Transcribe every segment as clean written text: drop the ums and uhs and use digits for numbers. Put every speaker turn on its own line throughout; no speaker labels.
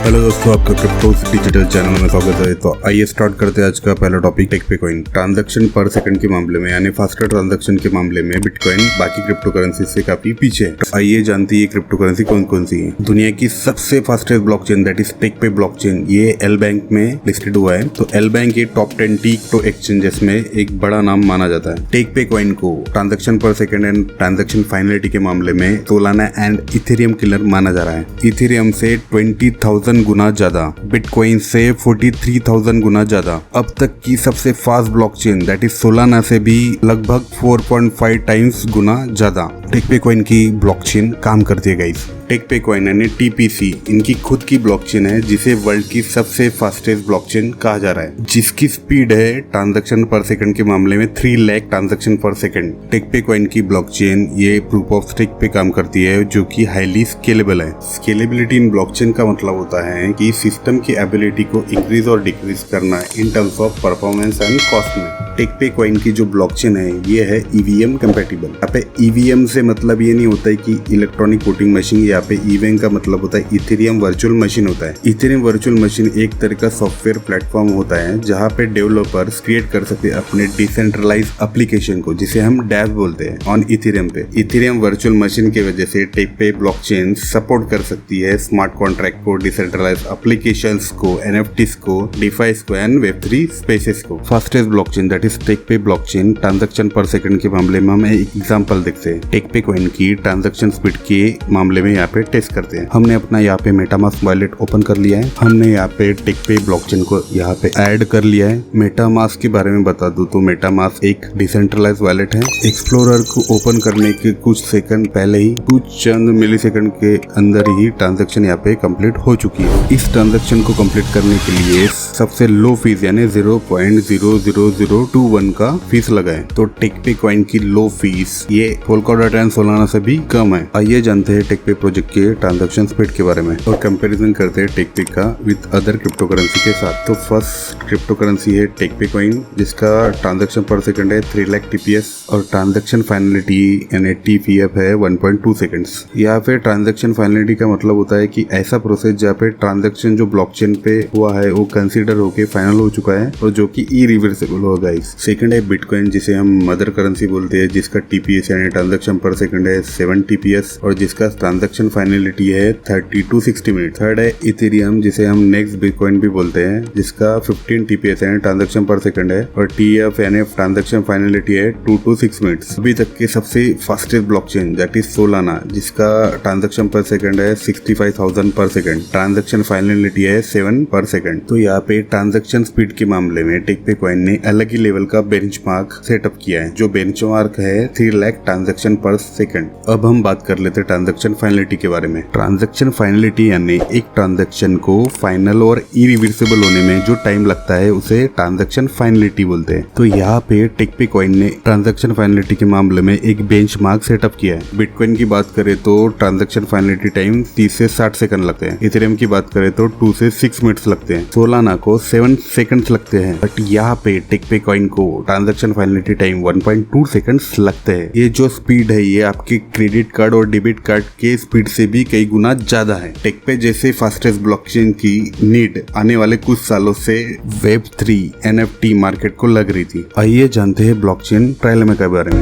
Hello दोस्तों, आपका crypto digital channel में स्वागत है। तो आइए स्टार्ट करते हैं आज का पहला टॉपिक, टेक पे कॉइन। ट्रांजैक्शन पर सेकंड के मामले में यानी फास्टर ट्रांजैक्शन के मामले में बिटकॉइन बाकी क्रिप्टो करेंसी से काफी पीछे है। तो आइए जानते हैं ये क्रिप्टो करेंसी कौन कौन सी है। दुनिया की सबसे fastest blockchain that is Tech पे ब्लॉकचेन, ये एल बैंक में लिस्टेड हुआ है। तो एल बैंक ये टॉप 10 क्रिप्टो एक्सचेंजेस में एक बड़ा नाम माना जाता है। टेक पे कॉइन को transaction per second and transaction finality के मामले में सोलाना एंड इथेरियम किलर माना जा रहा है। इथेरियम से 20,000 गुना ज्यादा, बिटकॉइन से 43,000 गुना ज्यादा। अब तक की सबसे fast blockchain that is Solana से भी लगभग 4.5 टाइम्स गुना ज्यादा टेक पे कॉइन की ब्लॉकचेन काम करती है गाइस। टेक पे कॉइन यानी टीपीसी इनकी खुद की ब्लॉकचेन है जिसे वर्ल्ड की सबसे फास्टेस्ट ब्लॉकचेन कहा जा रहा है, जिसकी स्पीड है ट्रांजैक्शन पर सेकंड के मामले में 3 lakh transaction per second. Take पे कॉइन की ब्लॉकचेन ये प्रूफ ऑफ स्टेक पे काम करती है जो कि हाईली स्केलेबल है। स्केलेबिलिटी इन ब्लॉकचेन का मतलब होता है कि सिस्टम की एबिलिटी को इंक्रीज और डिक्रीज करना in terms of performance and cost में। टेक पे कॉइन की जो ब्लॉकचेन है ये है ईवीएम कंपैटिबल। यहाँ पे ईवीएम से मतलब ये नहीं होता है कि इलेक्ट्रॉनिक वोटिंग मशीन, यहाँ पे ईवीएम का मतलब होता है इथेरियम वर्चुअल मशीन होता है। इथेरियम वर्चुअल मशीन एक तरह का सॉफ्टवेयर प्लेटफॉर्म होता है जहाँ पे डेवलपर्स क्रिएट कर सकते हैं अपने डिसेंट्रलाइज एप्लीकेशन को, जिसे हम डैप बोलते हैं, ऑन इथेरियम पे। इथेरियम वर्चुअल मशीन की वजह से टेक पे ब्लॉकचेन सपोर्ट कर सकती है स्मार्ट कॉन्ट्रैक्ट को, डिसेंट्रलाइज एप्लीकेशंस को, एनएफटीज को, डिफाइस को एंड वेब3 स्पेसेस को। Fastest blockchain that is Tech पे ब्लॉकचेन ट्रांजैक्शन पर सेकंड के मामले में हम एक एग्जांपल देखते हैं। टेक पे कॉइन की ट्रांजैक्शन स्पीड के मामले में यहाँ पे टेस्ट करते हैं। हमने अपना यहाँ पे मेटामास्क वॉलेट ओपन कर लिया है। हमने यहाँ पे टेक पे ब्लॉकचेन को यहाँ पे ऐड कर लिया है। मेटामास्क के बारे में बता दूं तो मेटामास्क एक डिसेंट्रलाइज वॉलेट है। एक्सप्लोरर को ओपन करने के कुछ सेकंड पहले ही, कुछ चंद मिली सेकंड के अंदर ही ट्रांजैक्शन यहाँ पे कंप्लीट हो चुकी है। इस ट्रांजैक्शन को कंप्लीट करने के लिए सबसे लो फीस यानी 0.00021 का फीस लगा है। तो टेक पे कॉइन की लो फीस ये पोलकाडॉट एंड सोलाना से भी कम है। आइए जानते हैं टेक पे प्रोजेक्ट के ट्रांजैक्शन स्पीड के बारे में और कंपैरिजन करते हैं टेक पे का विद अदर क्रिप्टो करेंसी के साथ। तो फर्स्ट क्रिप्टो करेंसी है टेक पे कॉइन, जिसका ट्रांजैक्शन पर सेकंड है 3 लाख टीपीएस और ट्रांजैक्शन फाइनलिटी यानी टीपीएफ है 1.2 सेकंड्स। यहाँ पे ट्रांजैक्शन फाइनलिटी का मतलब होता है कि ऐसा प्रोसेस जहाँ पे ट्रांजैक्शन जो ब्लॉकचेन पे हुआ है वो कंसीडर होके फाइनल हो चुका है और जो कि इरिवर्सिबल होगा। सेकंड है बिटकॉइन, जिसे हम मदर करेंसी बोलते हैं, जिसका टीपीएस यानी ट्रांजैक्शन पर सेकंड है 7 टीपीएस और जिसका ट्रांजैक्शन फाइनलिटी है 30 to 60 मिनट। थर्ड है इथेरियम, जिसे हम नेक्स्ट बिटकॉइन भी बोलते हैं, जिसका 15 टीपीएस यानी ट्रांजैक्शन पर सेकंड है और टीएफ यानी ट्रांजैक्शन फाइनलिटी है 2 to 6 मिनट्स। अभी तक के सबसे fastest blockchain that is Solana, जिसका ट्रांजैक्शन पर सेकंड है 65,000 पर सेकंड, ट्रांजैक्शन फाइनलिटी है 7 पर सेकंड। तो यहाँ पे ट्रांजैक्शन स्पीड के मामले में टेक पे कॉइन ने अलग ही लेवल का बेंचमार्क सेटअप किया है, जो बेंचमार्क है 3 लाख ट्रांजैक्शन पर सेकंड। अब हम बात कर लेते हैं ट्रांजैक्शन फाइनलिटी के बारे में। ट्रांजैक्शन फाइनलिटी यानी एक ट्रांजैक्शन को फाइनल और इरिवर्सिबल होने में जो टाइम लगता है उसे ट्रांजैक्शन फाइनलिटी बोलते हैं। तो यहाँ पे टेक पे कॉइन ने ट्रांजैक्शन फाइनलिटी के मामले में एक बेंचमार्क सेटअप किया है। बिटकॉइन की बात करें तो ट्रांजैक्शन फाइनलिटी टाइम 30 से 60 सेकंड लगते हैं। इथेरियम की बात करें तो 2 से 6 मिनट्स लगते हैं। सोलाना को 7 सेकंड्स लगते हैं। बट यहाँ पे टेक पे कॉइन को ट्रांजैक्शन फाइनलिटी टाइम 1.2 सेकंड्स लगते हैं। ये जो स्पीड है ये आपके क्रेडिट कार्ड और डेबिट कार्ड के स्पीड से भी कई गुना ज्यादा है। टेक पे जैसे फास्टेस्ट ब्लॉकचेन की नीड आने वाले कुछ सालों से वेब3 एनएफटी मार्केट को लग रही थी। आइए जानते हैं ब्लॉकचेन ट्रायलेमा के बारे में।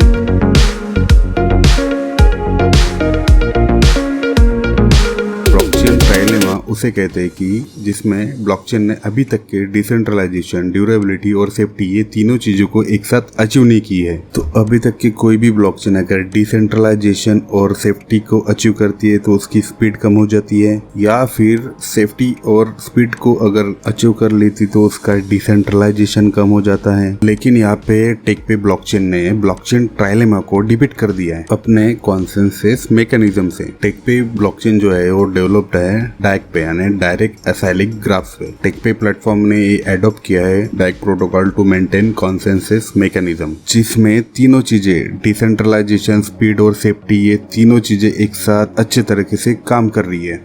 उसे कहते हैं कि जिसमें ब्लॉकचेन ने अभी तक के डिसेंट्रलाइजेशन, ड्यूरेबिलिटी और सेफ्टी ये तीनों चीजों को एक साथ अचीव नहीं की है। तो अभी तक की कोई भी ब्लॉकचेन अगर डिसेंट्रलाइजेशन और सेफ्टी को अचीव करती है तो उसकी स्पीड कम हो जाती है, या फिर सेफ्टी और स्पीड को अगर अचीव कर लेती तो उसका डिसेंट्रलाइजेशन कम हो जाता है। लेकिन यहाँ पे टेक पे ब्लॉकचेन ने ब्लॉकचेन ट्रायलेमा को डिबीट कर दिया है अपने कॉन्सेंसस मैकेनिज्म से। टेक पे ब्लॉकचेन जो है वो डेवलप्ड है डायक पे यानी डायरेक्ट एसाइक्लिक ग्राफ्स पे। टेक पे प्लेटफॉर्म ने ये एडॉप्ट किया है DAG protocol to maintain consensus mechanism, जिसमें तीनों चीजें डिसेंट्रलाइजेशन, स्पीड और सेफ्टी ये तीनों चीजें एक साथ अच्छे तरीके से काम कर रही है।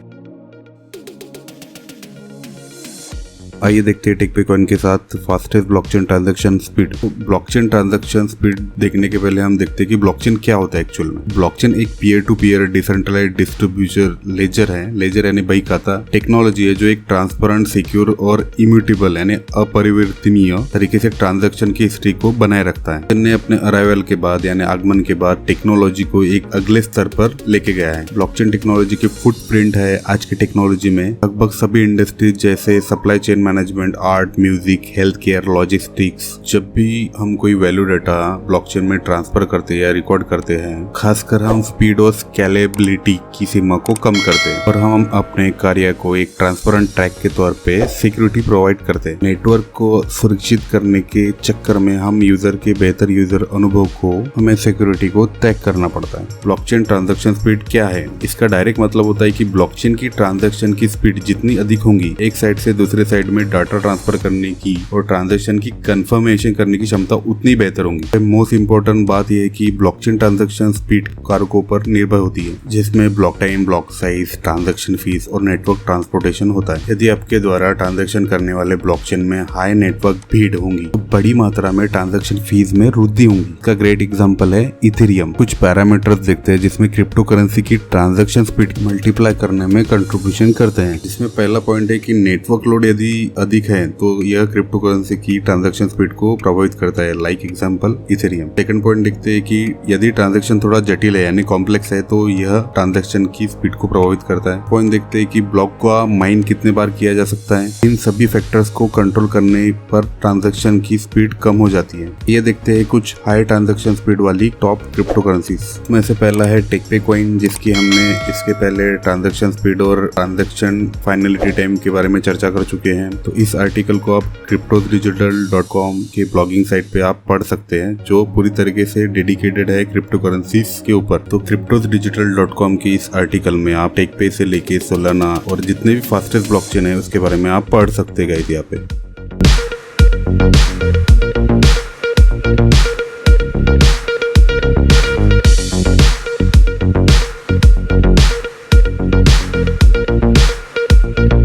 आइए देखते हैं टेकपे कॉइन के साथ fastest blockchain transaction speed. Blockchain transaction speed देखने के पहले हम देखते हैं कि ब्लॉकचेन क्या होता है एक्चुअल में। ब्लॉकचेन एक peer to peer decentralized distributor ledger है। लेजर यानी बही खाता टेक्नोलॉजी है जो एक ट्रांसपेरेंट, सिक्योर और इम्यूटेबल यानी अपरिवर्तनीय तरीके से ट्रांजैक्शन की हिस्ट्री को बनाए रखता है। ने अपने अराइवल के बाद यानी आगमन के बाद टेक्नोलॉजी को एक अगले स्तर पर लेके गया है। ब्लॉकचेन टेक्नोलॉजी की फुटप्रिंट है आज की टेक्नोलॉजी में लगभग सभी इंडस्ट्रीज जैसे supply chain management, art, music, health care, logistics. जब भी हम कोई वैल्यू डाटा ब्लॉकचेन में ट्रांसफर करते हैं या रिकॉर्ड करते हैं, खासकर हम स्पीड और स्केलेबिलिटी की सीमा को कम करते हैं और हम अपने कार्य को एक ट्रांसपेरेंट ट्रैक के तौर पे सिक्योरिटी प्रोवाइड करते हैं। नेटवर्क को सुरक्षित करने के चक्कर में हम यूजर के बेहतर यूजर अनुभव को हमें सिक्योरिटी को तय करना पड़ता है। ब्लॉकचेन ट्रांजैक्शन स्पीड क्या है? इसका डायरेक्ट मतलब होता है कि ब्लॉकचेन की ट्रांजैक्शन की स्पीड जितनी अधिक होगी, एक साइड से दूसरे साइड में डाटा ट्रांसफर करने की और ट्रांजैक्शन की कंफर्मेशन करने की क्षमता उतनी बेहतर होंगी। मोस्ट इंपोर्टेंट बात यह है कि ब्लॉकचेन ट्रांजैक्शन स्पीड कारकों पर निर्भर होती है, जिसमें block time, block size, transaction fees और नेटवर्क ट्रांसपोर्टेशन होता है। यदि आपके द्वारा ट्रांजैक्शन करने वाले ब्लॉकचेन में हाई नेटवर्क भीड़ होंगी तो बड़ी मात्रा में ट्रांजैक्शन फीस में वृद्धि होंगी। इसका ग्रेट एग्जांपल है इथेरियम। कुछ पैरामीटर्स देखते हैं जिसमें क्रिप्टो करेंसी की ट्रांजैक्शन स्पीड मल्टीप्लाई करने में कंट्रीब्यूशन करते हैं, जिसमें पहला पॉइंट है कि नेटवर्क लोड यदि अधिक है तो यह क्रिप्टो करेंसी की ट्रांजैक्शन स्पीड को प्रभावित करता है, like example Ethereum. Second point देखते हैं कि यदि ट्रांजैक्शन थोड़ा जटिल है यानी कॉम्प्लेक्स है तो यह ट्रांजैक्शन की स्पीड को प्रभावित करता है। पॉइंट देखते हैं कि ब्लॉक का माइन कितने बार किया जा सकता है। इन सभी फैक्टर्स को कंट्रोल करने पर ट्रांजैक्शन की स्पीड कम हो जाती है। ये देखते हैं कुछ हाई ट्रांजैक्शन स्पीड वाली टॉप क्रिप्टो करेंसीज में से पहला है टेकपे कॉइन, जिसकी हमने इसके पहले ट्रांजैक्शन स्पीड और ट्रांजैक्शन फाइनलिटी टाइम के बारे में चर्चा कर चुके हैं। तो इस आर्टिकल को आप cryptosdigital.com के ब्लॉगिंग साइट पे आप पढ़ सकते हैं, जो पूरी तरीके से डेडिकेटेड है क्रिप्टो करेंसीज के ऊपर। तो cryptosdigital.com के इस आर्टिकल में आप टेकपे से लेके सोलाना और जितने भी फास्टेस्ट ब्लॉकचेन है उसके बारे में आप पढ़ सकते हैं गाइस यहाँ पे।